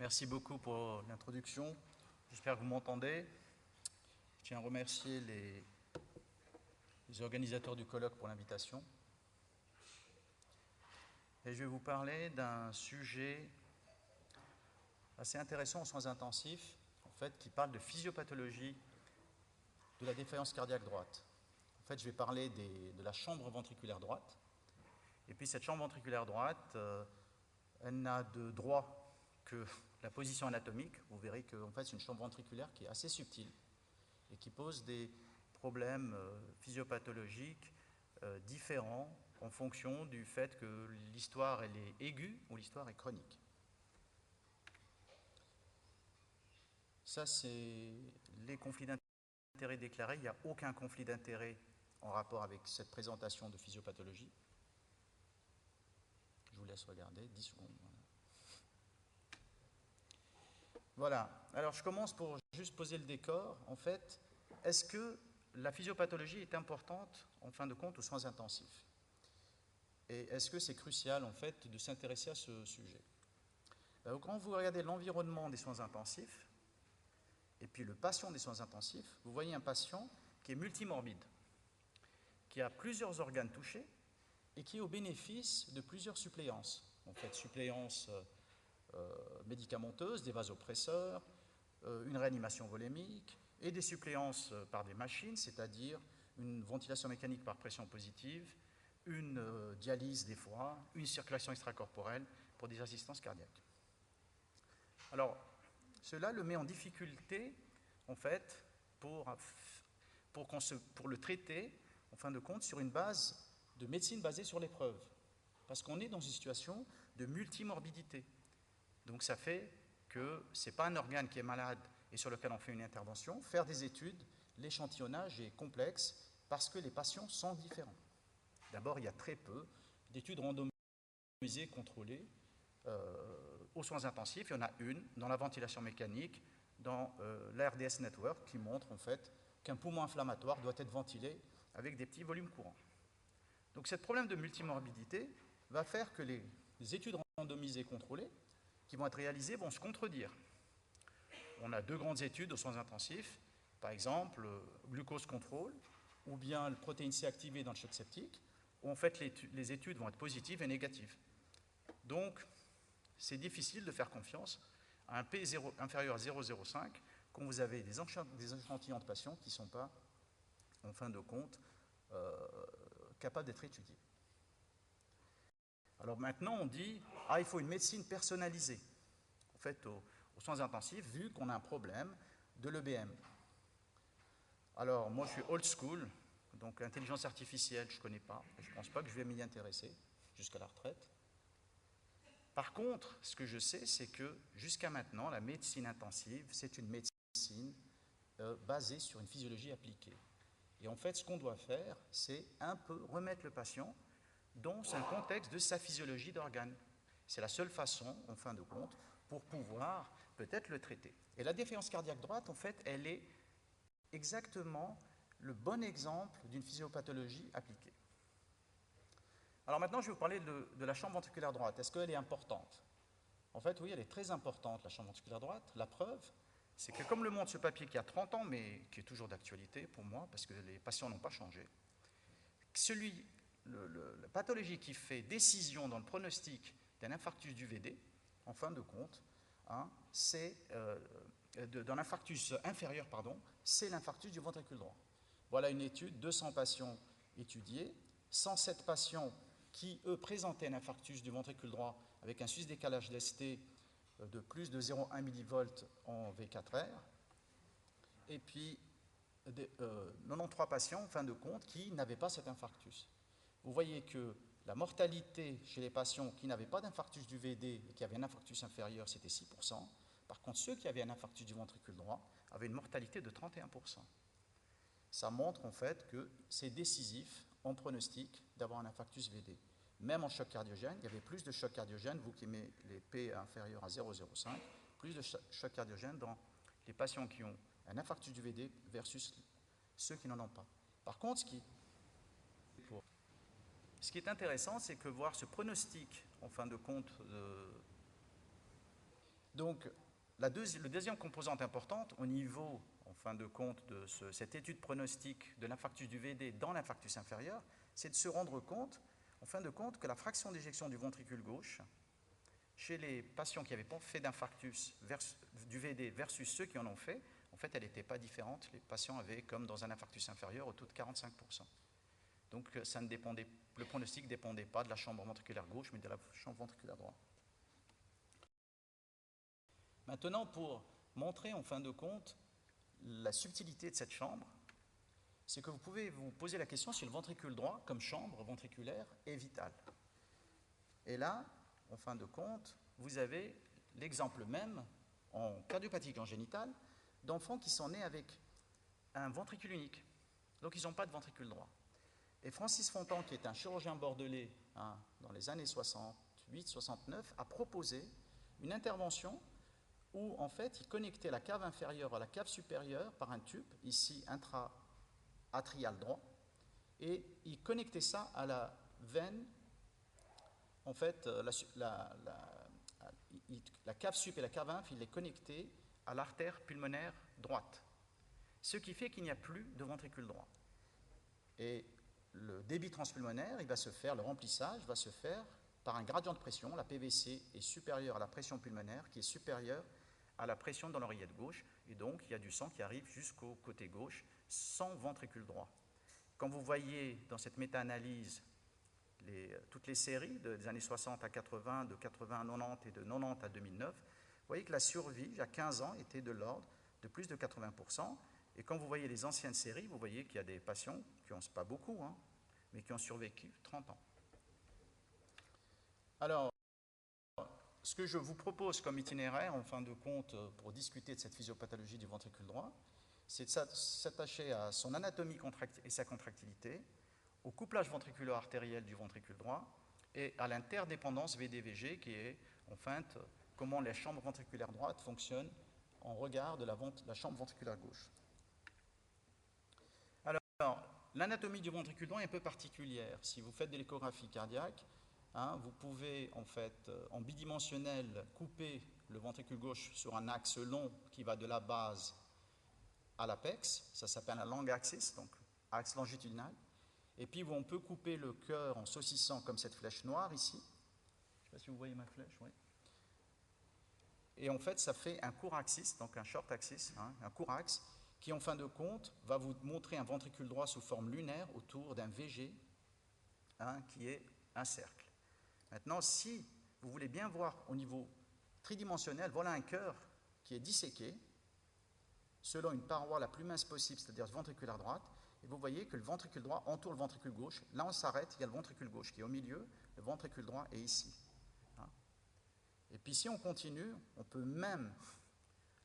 Merci beaucoup pour l'introduction. J'espère que vous m'entendez. Je tiens à remercier les organisateurs du colloque pour l'invitation. Et je vais vous parler d'un sujet assez intéressant aux soins intensifs, en fait, qui parle de physiopathologie de la défaillance cardiaque droite. En fait, je vais parler de la chambre ventriculaire droite. Et puis cette chambre ventriculaire droite, elle n'a de droit que la position anatomique. Vous verrez qu'en fait, c'est une chambre ventriculaire qui est assez subtile et qui pose des problèmes physiopathologiques différents en fonction du fait que l'histoire elle est aiguë ou l'histoire est chronique. Ça, c'est les conflits d'intérêts déclarés. Il n'y a aucun conflit d'intérêt en rapport avec cette présentation de physiopathologie. Je vous laisse regarder, 10 secondes. Voilà, alors je commence pour juste poser le décor. En fait, est-ce que la physiopathologie est importante, en fin de compte, aux soins intensifs? Et est-ce que c'est crucial, en fait, de s'intéresser à ce sujet? Quand vous regardez l'environnement des soins intensifs, et puis le patient des soins intensifs, vous voyez un patient qui est multimorbide, qui a plusieurs organes touchés, et qui est au bénéfice de plusieurs suppléances. En fait, suppléances médicamenteuses, des vasopresseurs, une réanimation volémique et des suppléances par des machines, c'est-à-dire une ventilation mécanique par pression positive, une dialyse des foies, une circulation extracorporelle pour des assistances cardiaques. Alors, cela le met en difficulté, en fait, pour le traiter, en fin de compte, sur une base de médecine basée sur l'épreuve. Parce qu'on est dans une situation de multimorbidité. Donc ça fait que ce n'est pas un organe qui est malade et sur lequel on fait une intervention. Faire des études, l'échantillonnage est complexe parce que les patients sont différents. D'abord, il y a très peu d'études randomisées contrôlées aux soins intensifs. Il y en a une dans la ventilation mécanique, dans l'ARDS Network, qui montre en fait qu'un poumon inflammatoire doit être ventilé avec des petits volumes courants. Donc, ce problème de multimorbidité va faire que les études randomisées contrôlées qui vont être réalisées vont se contredire. On a deux grandes études aux soins intensifs, par exemple glucose contrôle ou bien le protéine C activée dans le choc septique, où en fait les études vont être positives et négatives. Donc, c'est difficile de faire confiance à un P inférieur à 0,05 quand vous avez des échantillons de patients qui ne sont pas, en fin de compte, capables d'être étudiés. Alors maintenant, on dit « Ah, il faut une médecine personnalisée ». En fait, aux soins intensifs, vu qu'on a un problème de l'EBM. Alors, moi, je suis old school, donc intelligence artificielle, je ne connais pas. Je ne pense pas que je vais m'y intéresser jusqu'à la retraite. Par contre, ce que je sais, c'est que jusqu'à maintenant, la médecine intensive, c'est une médecine basée sur une physiologie appliquée. Et en fait, ce qu'on doit faire, c'est un peu remettre le patient dans un contexte de sa physiologie d'organe. C'est la seule façon, en fin de compte, pour pouvoir peut-être le traiter. Et la défaillance cardiaque droite, en fait, elle est exactement le bon exemple d'une physiopathologie appliquée. Alors maintenant, je vais vous parler de la chambre ventriculaire droite. Est-ce qu'elle est importante? En fait, oui, elle est très importante, la chambre ventriculaire droite. La preuve, c'est que comme le montre ce papier qui a 30 ans, mais qui est toujours d'actualité pour moi, parce que les patients n'ont pas changé, la pathologie qui fait décision dans le pronostic d'un infarctus du VD, en fin de compte, c'est d'un infarctus inférieur, c'est l'infarctus du ventricule droit. Voilà une étude, 200 patients étudiés, 107 patients qui, eux, présentaient un infarctus du ventricule droit avec un sus-décalage d'ST de plus de 0,1 mV en V4R, et puis 93 patients, en fin de compte, qui n'avaient pas cet infarctus. Vous voyez que la mortalité chez les patients qui n'avaient pas d'infarctus du VD et qui avaient un infarctus inférieur, c'était 6%. Par contre, ceux qui avaient un infarctus du ventricule droit avaient une mortalité de 31%. Ça montre en fait que c'est décisif en pronostic d'avoir un infarctus VD. Même en choc cardiogène, il y avait plus de choc cardiogène, vous qui mettez les P inférieurs à 0,05, plus de choc cardiogène dans les patients qui ont un infarctus du VD versus ceux qui n'en ont pas. Par contre, ce qui est intéressant, c'est que voir ce pronostic, en fin de compte, Donc, le deuxième composante importante au niveau, en fin de compte, de cette étude pronostique de l'infarctus du VD dans l'infarctus inférieur, c'est de se rendre compte, en fin de compte, que la fraction d'éjection du ventricule gauche, chez les patients qui n'avaient pas fait d'infarctus du VD versus ceux qui en ont fait, en fait, elle n'était pas différente. Les patients avaient, comme dans un infarctus inférieur, au taux de 45%. Donc, le pronostic ne dépendait pas de la chambre ventriculaire gauche, mais de la chambre ventriculaire droite. Maintenant, pour montrer, en fin de compte, la subtilité de cette chambre, c'est que vous pouvez vous poser la question si le ventricule droit, comme chambre ventriculaire, est vital. Et là, en fin de compte, vous avez l'exemple même, en cardiopathie congénitale, d'enfants qui sont nés avec un ventricule unique. Donc, ils n'ont pas de ventricule droit. Et Francis Fontan, qui est un chirurgien bordelais dans les années 68-69, a proposé une intervention où, en fait, il connectait la cave inférieure à la cave supérieure par un tube, ici intra-atrial droit, et il connectait ça à la veine. En fait, la cave sup et la cave inf, il les connectait à l'artère pulmonaire droite. Ce qui fait qu'il n'y a plus de ventricule droit. Et le débit transpulmonaire, le remplissage va se faire par un gradient de pression. La PVC est supérieure à la pression pulmonaire, qui est supérieure à la pression dans l'oreillette gauche. Et donc, il y a du sang qui arrive jusqu'au côté gauche sans ventricule droit. Quand vous voyez dans cette méta-analyse toutes les séries des années 60 à 80, de 80 à 90 et de 90 à 2009, vous voyez que la survie, il y a 15 ans, était de l'ordre de plus de 80%. Et quand vous voyez les anciennes séries, vous voyez qu'il y a des patients qui n'ont pas beaucoup, mais qui ont survécu 30 ans. Alors, ce que je vous propose comme itinéraire, en fin de compte, pour discuter de cette physiopathologie du ventricule droit, c'est de s'attacher à son anatomie et sa contractilité, au couplage ventriculo-artériel du ventricule droit et à l'interdépendance VD-VG, qui est, en fait, comment les chambres ventriculaires droites fonctionnent en regard de la chambre ventriculaire gauche. Alors, l'anatomie du ventricule droit est un peu particulière. Si vous faites de l'échographie cardiaque, vous pouvez, en fait, en bidimensionnel, couper le ventricule gauche sur un axe long qui va de la base à l'apex. Ça s'appelle un long axis, donc axe longitudinal. Et puis, on peut couper le cœur en saucissant comme cette flèche noire ici. Je ne sais pas si vous voyez ma flèche, oui. Et en fait, ça fait un court axis, donc un short axis, un court axe, qui, en fin de compte, va vous montrer un ventricule droit sous forme lunaire autour d'un VG, qui est un cercle. Maintenant, si vous voulez bien voir au niveau tridimensionnel, voilà un cœur qui est disséqué selon une paroi la plus mince possible, c'est-à-dire ventriculaire droite, et vous voyez que le ventricule droit entoure le ventricule gauche. Là, on s'arrête, il y a le ventricule gauche qui est au milieu, le ventricule droit est ici. Et puis, si on continue, on peut même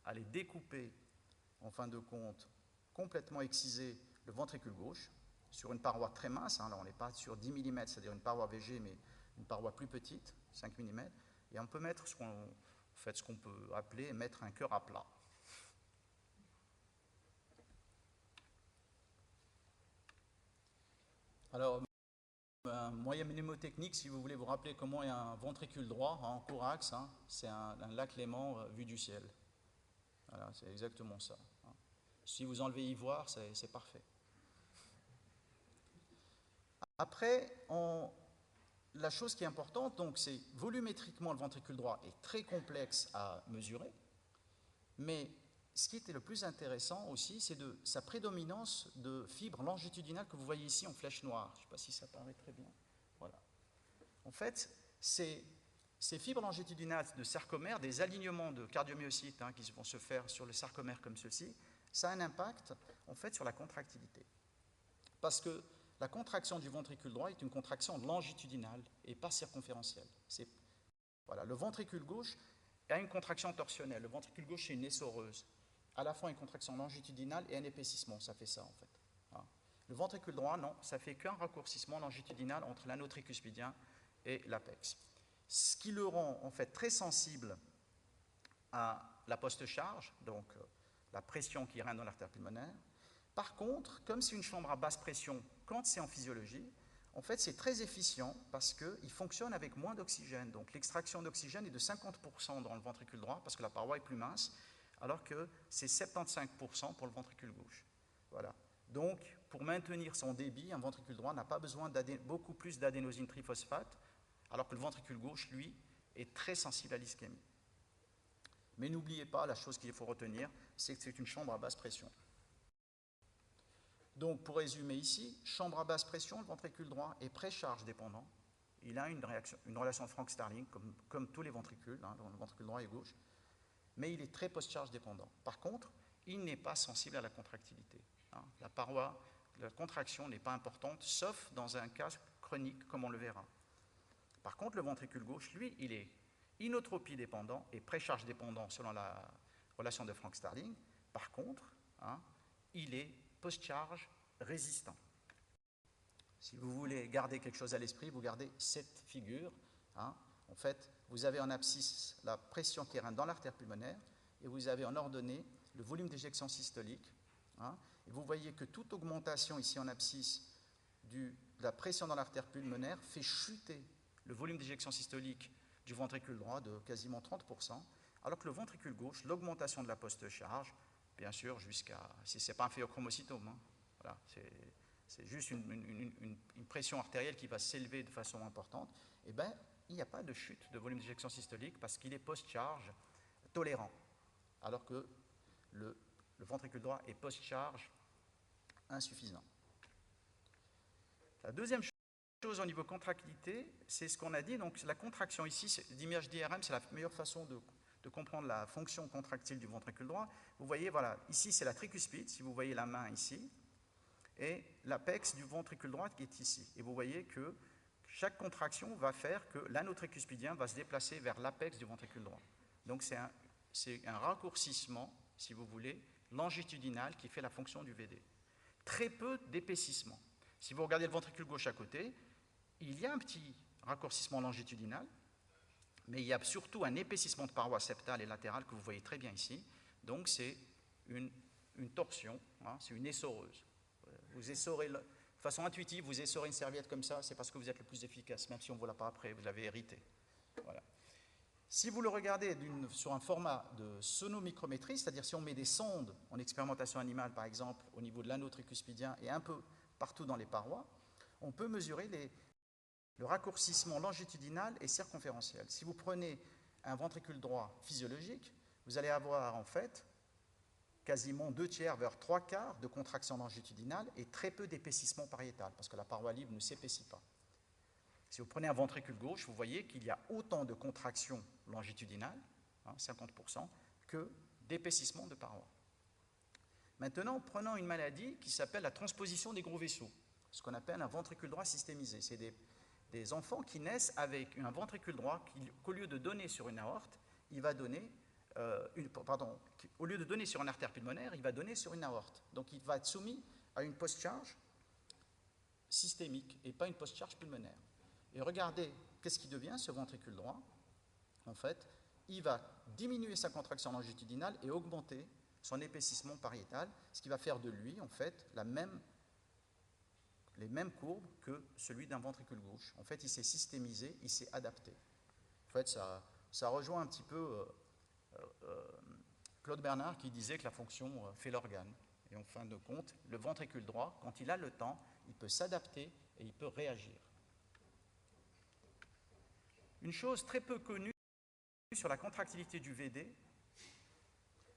aller découper, en fin de compte, complètement exciser le ventricule gauche sur une paroi très mince. Là, on n'est pas sur 10 mm, c'est-à-dire une paroi VG, mais une paroi plus petite, 5 mm. Et on peut mettre ce qu'on peut appeler mettre un cœur à plat. Alors, un moyen mnémotechnique, si vous voulez vous rappeler comment est un ventricule droit en court axe, c'est un lac Léman vu du ciel. Voilà, c'est exactement ça. Si vous enlevez ivoire, c'est parfait. Après, la chose qui est importante, donc, c'est volumétriquement, le ventricule droit est très complexe à mesurer, mais ce qui était le plus intéressant aussi, c'est de sa prédominance de fibres longitudinales que vous voyez ici en flèche noire. Je ne sais pas si ça paraît très bien. Voilà. En fait, ces fibres longitudinales de sarcomère, des alignements de cardiomyocytes qui vont se faire sur le sarcomère comme ceci, ça a un impact en fait sur la contractilité. Parce que la contraction du ventricule droit est une contraction longitudinale et pas circonférentielle. Voilà, le ventricule gauche a une contraction torsionnelle. Le ventricule gauche, c'est une essoreuse. À la fois une contraction longitudinale et un épaississement, ça fait ça en fait. Le ventricule droit, non, ça fait qu'un raccourcissement longitudinal entre l'anneau tricuspidien et l'apex. Ce qui le rend en fait très sensible à la post-charge, donc la pression qui règne dans l'artère pulmonaire. Par contre, comme c'est une chambre à basse pression, quand c'est en physiologie, en fait, c'est très efficient parce qu'il fonctionne avec moins d'oxygène. Donc l'extraction d'oxygène est de 50% dans le ventricule droit parce que la paroi est plus mince, alors que c'est 75% pour le ventricule gauche. Voilà. Donc, pour maintenir son débit, un ventricule droit n'a pas besoin de beaucoup plus d'adénosine triphosphate, alors que le ventricule gauche, lui, est très sensible à l'ischémie. Mais n'oubliez pas, la chose qu'il faut retenir, c'est que c'est une chambre à basse pression. Donc, pour résumer ici, chambre à basse pression, le ventricule droit est précharge dépendant. Il a une relation de Frank-Starling, comme tous les ventricules, le ventricule droit et gauche, mais il est très post-charge dépendant. Par contre, il n'est pas sensible à la contractilité. La paroi, la contraction n'est pas importante, sauf dans un cas chronique, comme on le verra. Par contre, le ventricule gauche, lui, il est inotropie dépendant et précharge dépendant selon la relation de Frank-Starling. Par contre, il est post-charge résistant. Si vous voulez garder quelque chose à l'esprit, vous gardez cette figure. En fait, vous avez en abscisse la pression qui rentre dans l'artère pulmonaire et vous avez en ordonnée le volume d'éjection systolique. Et vous voyez que toute augmentation ici en abscisse de la pression dans l'artère pulmonaire fait chuter le volume d'éjection systolique du ventricule droit de quasiment 30%, alors que le ventricule gauche, l'augmentation de la post-charge, bien sûr, jusqu'à, si ce n'est pas un phéochromocytome, voilà, c'est juste une pression artérielle qui va s'élever de façon importante, et bien, il n'y a pas de chute de volume d'éjection systolique parce qu'il est post-charge tolérant, alors que le ventricule droit est post-charge insuffisant. La deuxième chose au niveau contractilité, c'est ce qu'on a dit, donc la contraction ici, l'image d'IRM, c'est la meilleure façon de comprendre la fonction contractile du ventricule droit. Vous voyez, voilà, ici c'est la tricuspide, si vous voyez la main ici, et l'apex du ventricule droit qui est ici. Et vous voyez que chaque contraction va faire que l'anneau tricuspidien va se déplacer vers l'apex du ventricule droit. Donc c'est un raccourcissement, si vous voulez, longitudinal qui fait la fonction du VD. Très peu d'épaississement. Si vous regardez le ventricule gauche à côté, il y a un petit raccourcissement longitudinal, mais il y a surtout un épaississement de parois septale et latérale que vous voyez très bien ici. Donc c'est une torsion, c'est une essoreuse. Vous essorez, de façon intuitive, vous essorez une serviette comme ça, c'est parce que vous êtes le plus efficace, même si on ne vous l'a pas après, vous l'avez hérité. Voilà. Si vous le regardez sur un format de sonomicrométrie, c'est-à-dire si on met des sondes en expérimentation animale, par exemple, au niveau de l'anneau tricuspidien et un peu partout dans les parois, on peut mesurer le raccourcissement longitudinal et circonférentiel. Si vous prenez un ventricule droit physiologique, vous allez avoir en fait quasiment 2/3 vers 3/4 de contraction longitudinale et très peu d'épaississement pariétal, parce que la paroi libre ne s'épaissit pas. Si vous prenez un ventricule gauche, vous voyez qu'il y a autant de contraction longitudinale, 50%, que d'épaississement de paroi. Maintenant, prenons une maladie qui s'appelle la transposition des gros vaisseaux, ce qu'on appelle un ventricule droit systémisé. C'est des enfants qui naissent avec un ventricule droit qui, qu'au lieu de donner sur une aorte, il va donner, au lieu de donner sur une artère pulmonaire, il va donner sur une aorte. Donc il va être soumis à une post-charge systémique et pas une post-charge pulmonaire. Et regardez, qu'est-ce qui devient ce ventricule droit? En fait, il va diminuer sa contraction longitudinale et augmenter son épaississement pariétal, ce qui va faire de lui, en fait, les mêmes courbes que celui d'un ventricule gauche. En fait, il s'est systémisé, il s'est adapté. En fait, ça rejoint un petit peu Claude Bernard qui disait que la fonction fait l'organe. Et en fin de compte, le ventricule droit, quand il a le temps, il peut s'adapter et il peut réagir. Une chose très peu connue sur la contractilité du VD,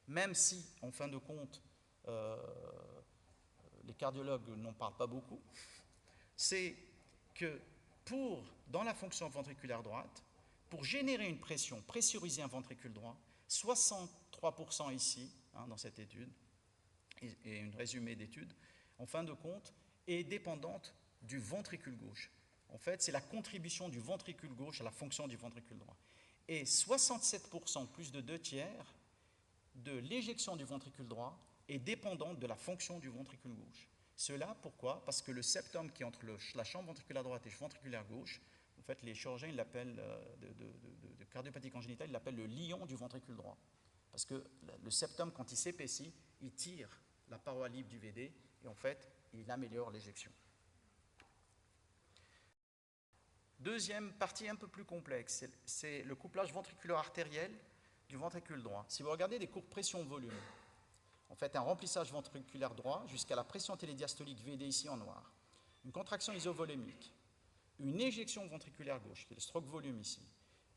même si, en fin de compte, les cardiologues n'en parlent pas beaucoup, c'est que dans la fonction ventriculaire droite, pour générer une pression, pressuriser un ventricule droit, 63% ici, dans cette étude, et un résumé d'étude, en fin de compte, est dépendante du ventricule gauche. En fait, c'est la contribution du ventricule gauche à la fonction du ventricule droit. Et 67%, plus de 2/3, de l'éjection du ventricule droit est dépendante de la fonction du ventricule gauche. Cela, pourquoi? Parce que le septum qui est entre la chambre ventriculaire droite et ventriculaire gauche, en fait, les chirurgiens l'appellent, de cardiopathie congénitale, ils l'appellent le lion du ventricule droit. Parce que le septum, quand il s'épaissit, il tire la paroi libre du VD et en fait, il améliore l'éjection. Deuxième partie un peu plus complexe, c'est le couplage ventriculaire-artériel du ventricule droit. Si vous regardez des courbes pression-volume, en fait un remplissage ventriculaire droit jusqu'à la pression télédiastolique VD ici en noir, une contraction isovolémique, une éjection ventriculaire gauche, qui est le stroke volume ici,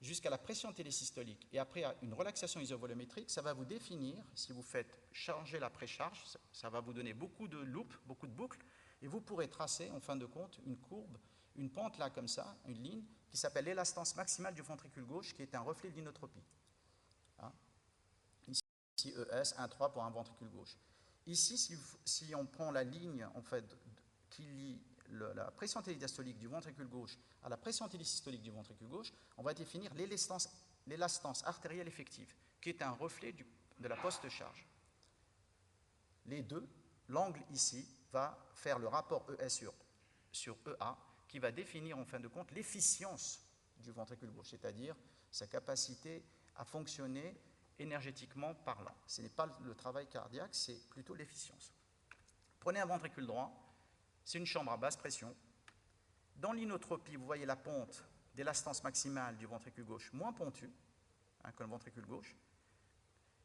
jusqu'à la pression télésystolique, et après une relaxation isovolumétrique, ça va vous définir, si vous faites charger la précharge, ça va vous donner beaucoup de loops, beaucoup de boucles, et vous pourrez tracer, en fin de compte, une courbe, une pente là, comme ça, une ligne, qui s'appelle l'élastance maximale du ventricule gauche, qui est un reflet de l'inotropie. Hein? Ici, ES, 1,3 pour un ventricule gauche. Ici, si on prend la ligne, en fait, qui lie la pression télédiastolique du ventricule gauche à la pression télésystolique du ventricule gauche, on va définir l'élastance artérielle effective, qui est un reflet de la post-charge. Les deux, l'angle ici va faire le rapport ES sur EA, qui va définir en fin de compte l'efficience du ventricule gauche, c'est-à-dire sa capacité à fonctionner énergétiquement parlant. Ce n'est pas le travail cardiaque, c'est plutôt l'efficience. Prenez un ventricule droit, c'est une chambre à basse pression. Dans l'inotropie, vous voyez la pente d'élastance maximale du ventricule gauche moins pontue que le ventricule gauche.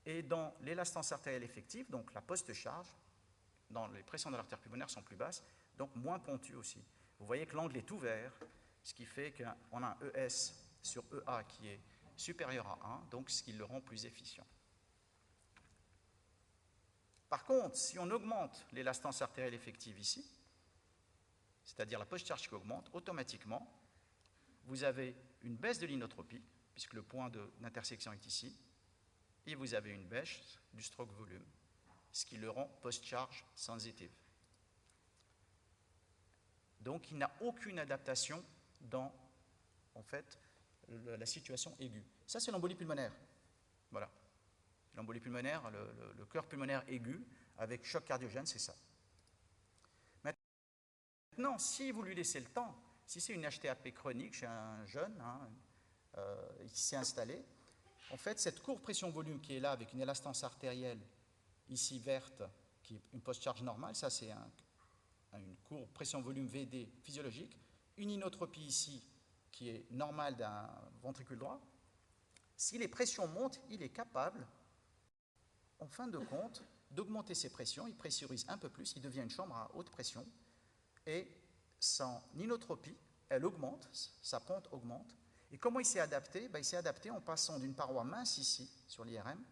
Et dans l'élastance artérielle effective, donc la post-charge, dans les pressions de l'artère pulmonaire sont plus basses, donc moins pontue aussi. Vous voyez que l'angle est ouvert, ce qui fait qu'on a un ES sur EA qui est supérieur à 1, donc ce qui le rend plus efficient. Par contre, si on augmente l'élastance artérielle effective ici, c'est-à-dire la post-charge qui augmente, automatiquement, vous avez une baisse de l'inotropie, puisque le point d'intersection est ici, et vous avez une baisse du stroke volume, ce qui le rend post-charge sensitive. Donc, il n'a aucune adaptation dans, en fait, la situation aiguë. Ça, c'est l'embolie pulmonaire. Voilà. L'embolie pulmonaire, le cœur pulmonaire aigu, avec choc cardiogène, c'est ça. Maintenant, si vous lui laissez le temps, si c'est une HTAP chronique chez un jeune qui s'est installé, en fait, cette courbe pression-volume qui est là, avec une élastance artérielle ici verte, qui est une post-charge normale, ça c'est une courbe pression-volume VD physiologique, une inotropie ici qui est normale d'un ventricule droit. Si les pressions montent, il est capable, en fin de compte, d'augmenter ses pressions, il pressurise un peu plus, il devient une chambre à haute pression, et son inotropie, elle augmente, sa pente augmente. Et comment il s'est adapté? Il s'est adapté en passant d'une paroi mince ici, sur l'IRM,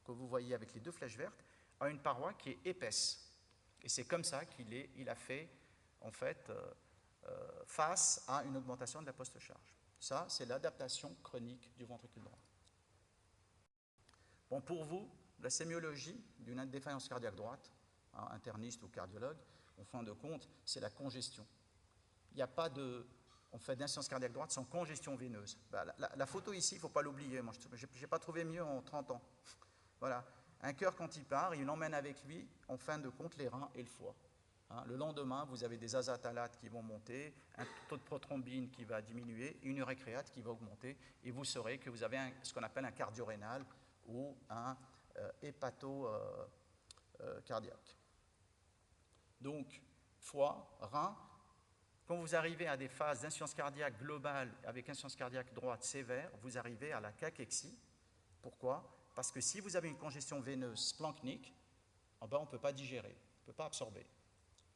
que vous voyez avec les deux flèches vertes, à une paroi qui est épaisse. Et c'est comme ça qu'il a fait, en fait, face à une augmentation de la post-charge. Ça, c'est l'adaptation chronique du ventricule droit. Bon, pour vous, la sémiologie d'une défaillance cardiaque droite, interniste ou cardiologue, en fin de compte, c'est la congestion. Il n'y a pas d'insuffisance cardiaque droite sans congestion veineuse. La photo ici, il ne faut pas l'oublier. Moi, je n'ai pas trouvé mieux en 30 ans. Voilà. Un cœur, quand il part, il emmène avec lui, en fin de compte, les reins et le foie. Le lendemain, vous avez des azatalates qui vont monter, un taux de prothrombine qui va diminuer, une urécréate qui va augmenter, et vous saurez que vous avez ce qu'on appelle un cardio-rénal ou un hépato-cardiaque. Donc, foie, rein. Quand vous arrivez à des phases d'insuffisance cardiaque globale avec insuffisance cardiaque droite sévère, vous arrivez à la cachexie. Pourquoi? Parce que si vous avez une congestion veineuse splanchnique, on ne peut pas digérer, on ne peut pas absorber.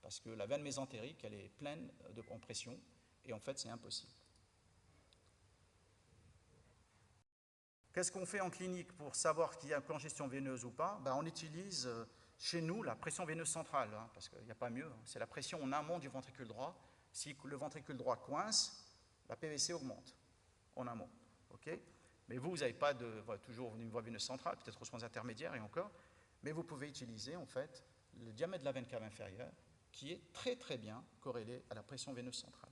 Parce que la veine mésentérique, elle est pleine en pression, et en fait, c'est impossible. Qu'est-ce qu'on fait en clinique pour savoir qu'il y a une congestion veineuse ou pas? On utilise chez nous la pression veineuse centrale, parce qu'il n'y a pas mieux. C'est la pression en amont du ventricule droit. Si le ventricule droit coince, la PVC augmente en amont. Okay? Mais vous n'avez pas toujours une voie veineuse centrale, peut-être aux soins intermédiaires et encore, mais vous pouvez utiliser en fait le diamètre de la veine cave inférieure qui est très très bien corrélé à la pression veineuse centrale.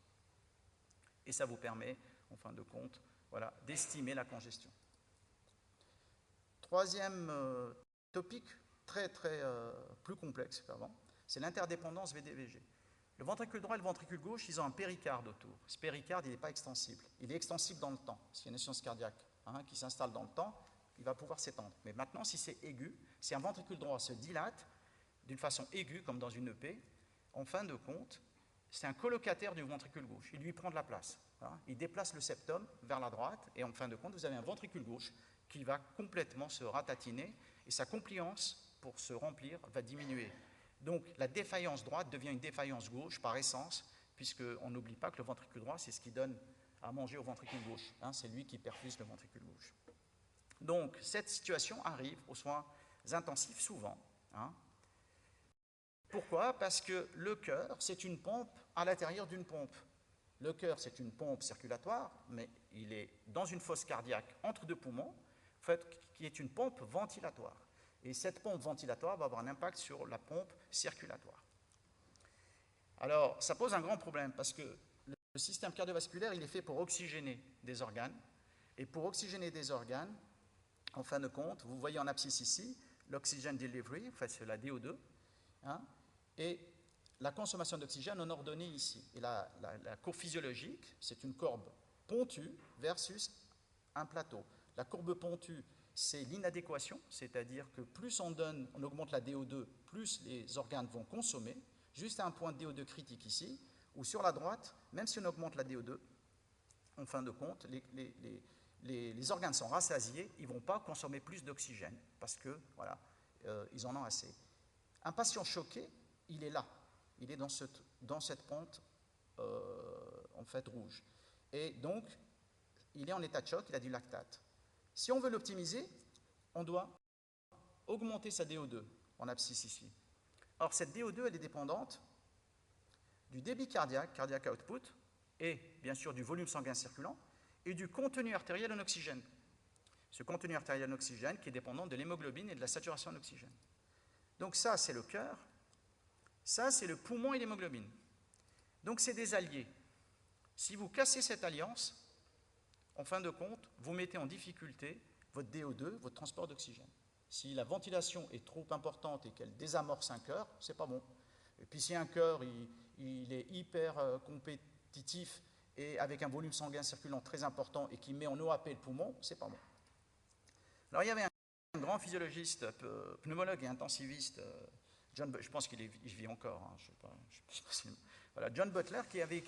Et ça vous permet, en fin de compte, d'estimer la congestion. Troisième topic, très plus complexe qu'avant, c'est l'interdépendance VD-VG. Le ventricule droit et le ventricule gauche, ils ont un péricarde autour. Ce péricarde, il n'est pas extensible. Il est extensible dans le temps. S'il y a une insuffisance cardiaque qui s'installe dans le temps, il va pouvoir s'étendre. Mais maintenant, si c'est aigu, si un ventricule droit se dilate d'une façon aiguë, comme dans une EP, en fin de compte, c'est un colocataire du ventricule gauche. Il lui prend de la place. Hein. Il déplace le septum vers la droite et en fin de compte, vous avez un ventricule gauche qui va complètement se ratatiner et sa compliance pour se remplir va diminuer. Donc la défaillance droite devient une défaillance gauche par essence, puisqu'on n'oublie pas que le ventricule droit, c'est ce qui donne à manger au ventricule gauche. Hein, c'est lui qui perfuse le ventricule gauche. Donc cette situation arrive aux soins intensifs souvent. Hein. Pourquoi? Parce que le cœur, c'est une pompe à l'intérieur d'une pompe. Le cœur, c'est une pompe circulatoire, mais il est dans une fosse cardiaque entre deux poumons, en fait, qui est une pompe ventilatoire. Et cette pompe ventilatoire va avoir un impact sur la pompe circulatoire. Alors, ça pose un grand problème parce que le système cardiovasculaire, il est fait pour oxygéner des organes. Et pour oxygéner des organes, en fin de compte, vous voyez en abscisse ici, l'oxygen delivery, en fait, c'est la DO2, hein, et la consommation d'oxygène en ordonnée ici. Et la courbe physiologique, c'est une courbe pontue versus un plateau. La courbe pontue, c'est l'inadéquation, c'est-à-dire que plus on augmente la DO2, plus les organes vont consommer, juste à un point de DO2 critique ici, ou sur la droite, même si on augmente la DO2, en fin de compte, les organes sont rassasiés, ils ne vont pas consommer plus d'oxygène, parce que, voilà, ils en ont assez. Un patient choqué, il est là, il est dans cette pente, en fait, rouge. Et donc, il est en état de choc, il a du lactate. Si on veut l'optimiser, on doit augmenter sa DO2, en abscisse ici. Or, cette DO2, elle est dépendante du débit cardiaque, cardiac output, et bien sûr du volume sanguin circulant, et du contenu artériel en oxygène. Ce contenu artériel en oxygène qui est dépendant de l'hémoglobine et de la saturation en oxygène. Donc ça, c'est le cœur, ça, c'est le poumon et l'hémoglobine. Donc c'est des alliés. Si vous cassez cette alliance, en fin de compte, vous mettez en difficulté votre DO2, votre transport d'oxygène. Si la ventilation est trop importante et qu'elle désamorce un cœur, c'est pas bon. Et puis si un cœur, il est hyper compétitif et avec un volume sanguin circulant très important et qui met en OAP le poumon, c'est pas bon. Alors il y avait un grand physiologiste, pneumologue et intensiviste, je pense qu'il vit encore, hein, je sais pas si, voilà, John Butler, qui avait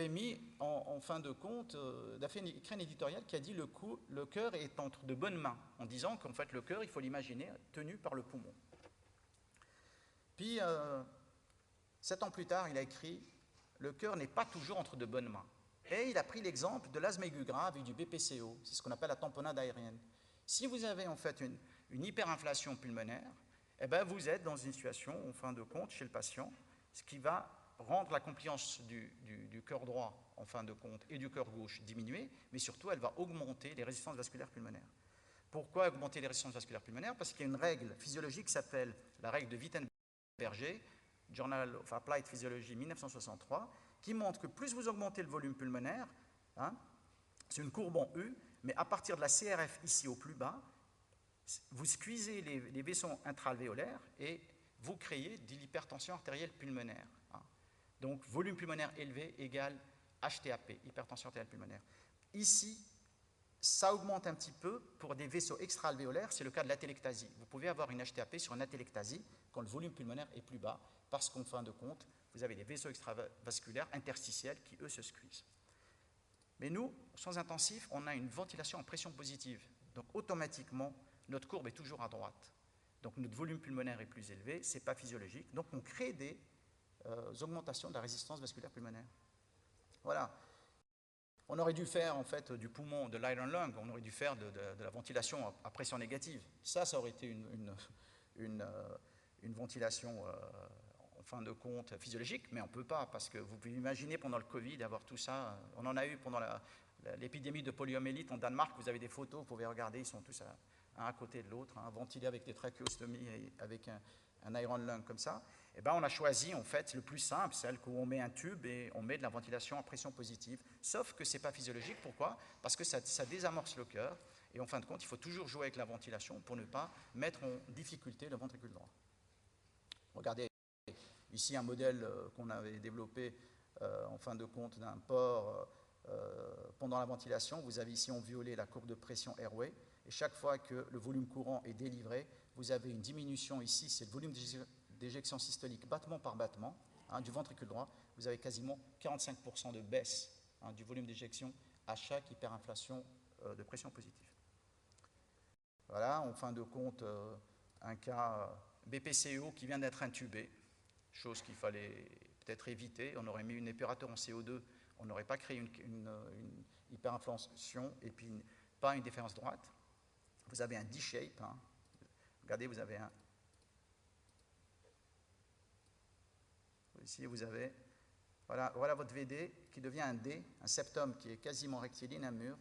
mis en fin de compte, écrit un éditorial qui a dit le cœur est entre de bonnes mains, en disant qu'en fait le cœur, il faut l'imaginer tenu par le poumon. Puis, 7 ans plus tard, il a écrit « Le cœur n'est pas toujours entre de bonnes mains ». Et il a pris l'exemple de l'asthme aigu grave et du BPCO, c'est ce qu'on appelle la tamponnade aérienne. Si vous avez en fait une hyperinflation pulmonaire, eh ben vous êtes dans une situation, en fin de compte, chez le patient, ce qui va rendre la compliance du cœur droit, en fin de compte, et du cœur gauche diminuer, mais surtout, elle va augmenter les résistances vasculaires pulmonaires. Pourquoi augmenter les résistances vasculaires pulmonaires? Parce qu'il y a une règle physiologique qui s'appelle la règle de Wittenberger, Journal of Applied Physiology 1963, qui montre que plus vous augmentez le volume pulmonaire, hein, c'est une courbe en U, mais à partir de la CRF ici au plus bas, vous squeezez les vaisseaux intra-alvéolaires et vous créez de l'hypertension artérielle pulmonaire. Hein. Donc, volume pulmonaire élevé égale HTAP, hypertension artérielle pulmonaire. Ici, ça augmente un petit peu pour des vaisseaux extra-alvéolaires, c'est le cas de l'atelectasie. Vous pouvez avoir une HTAP sur une atelectasie quand le volume pulmonaire est plus bas, parce qu'en fin de compte, vous avez des vaisseaux extravasculaires interstitiels qui, eux, se squeezent. Mais nous, soins intensifs, on a une ventilation en pression positive. Donc, automatiquement, notre courbe est toujours à droite. Donc, notre volume pulmonaire est plus élevé, ce n'est pas physiologique. Donc, on crée des augmentations de la résistance vasculaire pulmonaire. Voilà. On aurait dû faire, en fait, du poumon, de l'iron lung, on aurait dû faire de la ventilation à pression négative. Ça aurait été une ventilation, en fin de compte, physiologique, mais on ne peut pas, parce que vous pouvez imaginer pendant le Covid avoir tout ça. On en a eu pendant l'épidémie de poliomyélite en Danemark, vous avez des photos, vous pouvez regarder, ils sont tous un à côté de l'autre, hein, ventilés avec des trachéostomies et avec un iron lung comme ça. Et ben on a choisi en fait le plus simple, celle où on met un tube et on met de la ventilation à pression positive, sauf que ce n'est pas physiologique. Pourquoi? Parce que ça désamorce le cœur et en fin de compte, il faut toujours jouer avec la ventilation pour ne pas mettre en difficulté le ventricule droit. Regardez ici un modèle qu'on avait développé en fin de compte d'un port pendant la ventilation. Vous avez ici en violet la courbe de pression airway et chaque fois que le volume courant est délivré, vous avez une diminution ici, c'est le volume d'éjection systolique battement par battement. du ventricule droit, vous avez quasiment 45% de baisse du volume d'éjection à chaque hyperinflation de pression positive. Voilà, en fin de compte, un cas BPCO qui vient d'être intubé, chose qu'il fallait peut-être éviter. On aurait mis une épurateur en CO2, on n'aurait pas créé une hyperinflation et puis pas une déférence droite. Vous avez un D-shape. Regardez, vous avez un... Ici, vous avez... Voilà votre VD qui devient un D, un septum qui est quasiment rectiligne, un mur,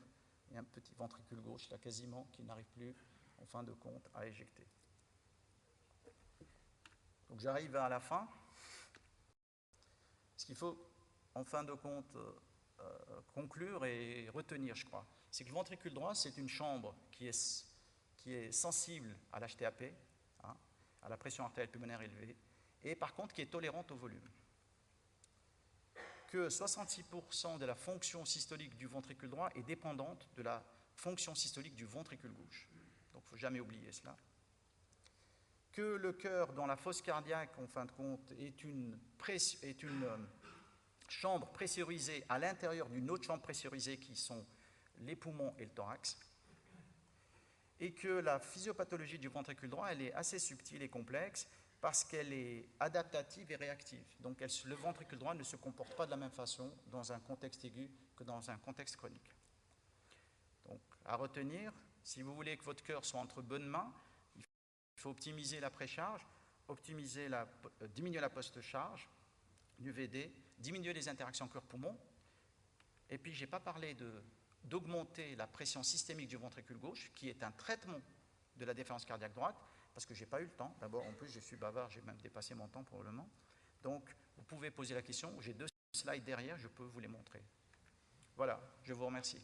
et un petit ventricule gauche, là, quasiment, qui n'arrive plus, en fin de compte, à éjecter. Donc j'arrive à la fin. Ce qu'il faut, en fin de compte, conclure et retenir, je crois, c'est que le ventricule droit, c'est une chambre qui est sensible à l'HTAP, à la pression artérielle pulmonaire élevée, et par contre qui est tolérante au volume. Que 66% de la fonction systolique du ventricule droit est dépendante de la fonction systolique du ventricule gauche. Donc il ne faut jamais oublier cela. Que le cœur dans la fosse cardiaque, en fin de compte, est une chambre pressurisée à l'intérieur d'une autre chambre pressurisée qui sont les poumons et le thorax. Et que la physiopathologie du ventricule droit, elle est assez subtile et complexe parce qu'elle est adaptative et réactive. Donc le ventricule droit ne se comporte pas de la même façon dans un contexte aigu que dans un contexte chronique. Donc à retenir, si vous voulez que votre cœur soit entre bonnes mains, il faut optimiser la précharge, diminuer la post-charge, l'UVD, diminuer les interactions cœur-poumon. Et puis je n'ai pas parlé d'augmenter la pression systémique du ventricule gauche, qui est un traitement de la déférence cardiaque droite, parce que je n'ai pas eu le temps. D'abord, en plus, je suis bavard, j'ai même dépassé mon temps probablement. Donc, vous pouvez poser la question. J'ai 2 slides derrière, je peux vous les montrer. Voilà, je vous remercie.